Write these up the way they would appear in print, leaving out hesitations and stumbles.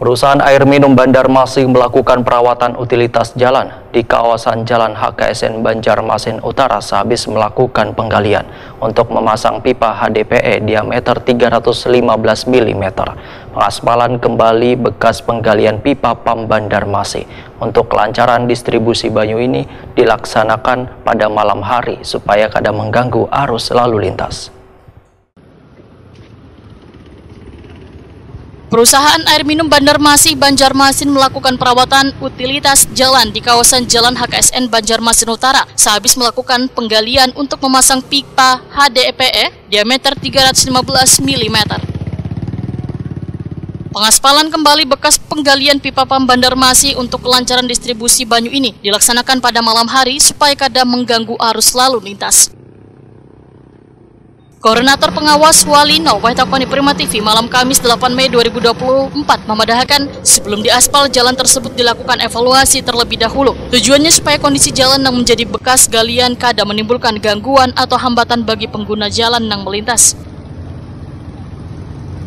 Perusahaan air minum Banjarmasin melakukan perawatan utilitas jalan di kawasan Jalan HKSN Banjarmasin Utara sehabis melakukan penggalian untuk memasang pipa HDPE diameter 315 mm. Pengaspalan kembali bekas penggalian pipa PAM Banjarmasin. Untuk kelancaran distribusi banyu ini dilaksanakan pada malam hari supaya kada mengganggu arus lalu lintas. Perusahaan air minum Banjarmasin melakukan perawatan utilitas jalan di kawasan Jalan HKSN Banjarmasin Utara sehabis melakukan penggalian untuk memasang pipa HDPE diameter 315 mm. Pengaspalan kembali bekas penggalian pipa PAM Banjarmasin untuk kelancaran distribusi banyu ini dilaksanakan pada malam hari supaya kada mengganggu arus lalu lintas. Koordinator Pengawas Walino Waitakoni Prima TV malam Kamis 8 Mei 2024 memadahakan sebelum diaspal jalan tersebut dilakukan evaluasi terlebih dahulu. Tujuannya supaya kondisi jalan yang menjadi bekas galian kada menimbulkan gangguan atau hambatan bagi pengguna jalan yang melintas.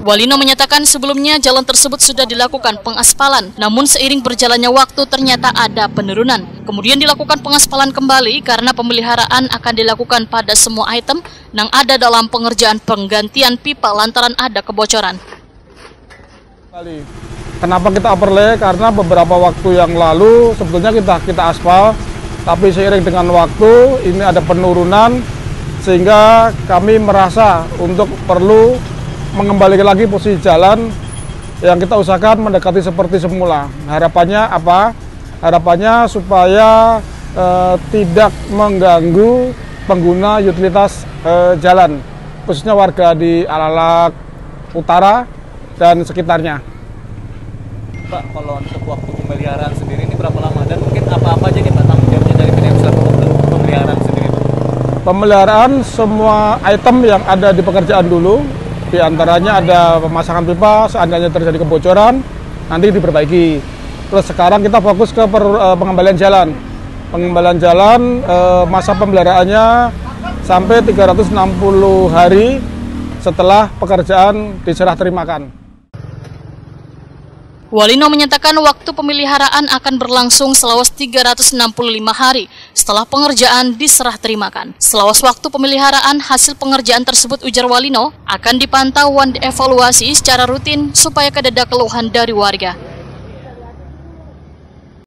Walino menyatakan sebelumnya jalan tersebut sudah dilakukan pengaspalan, namun seiring berjalannya waktu ternyata ada penurunan. Kemudian dilakukan pengaspalan kembali karena pemeliharaan akan dilakukan pada semua item yang ada dalam pengerjaan penggantian pipa lantaran ada kebocoran. Kenapa kita overlay? Karena beberapa waktu yang lalu sebetulnya kita aspal, tapi seiring dengan waktu ini ada penurunan sehingga kami merasa untuk perlu mengembalikan lagi posisi jalan yang kita usahakan mendekati seperti semula. Harapannya apa? Harapannya supaya tidak mengganggu pengguna utilitas jalan, khususnya warga di Alalak Utara dan sekitarnya. Pak, kalau untuk waktu pemeliharaan sendiri ini berapa lama dan mungkin apa-apa aja nih Pak tanggung jawabnya dari PDAM untuk pemeliharaan sendiri? Pemeliharaan semua item yang ada di pekerjaan dulu. Di antaranya ada pemasangan pipa, seandainya terjadi kebocoran, nanti diperbaiki. Terus sekarang kita fokus ke pengembalian jalan. Pengembalian jalan, masa pemeliharaannya sampai 360 hari setelah pekerjaan diserah terimakan. Walino menyatakan waktu pemeliharaan akan berlangsung selawas 365 hari setelah pengerjaan diserah terimakan. Selawas waktu pemeliharaan, hasil pengerjaan tersebut, ujar Walino, akan dipantau dan dievaluasi secara rutin supaya kada ada keluhan dari warga.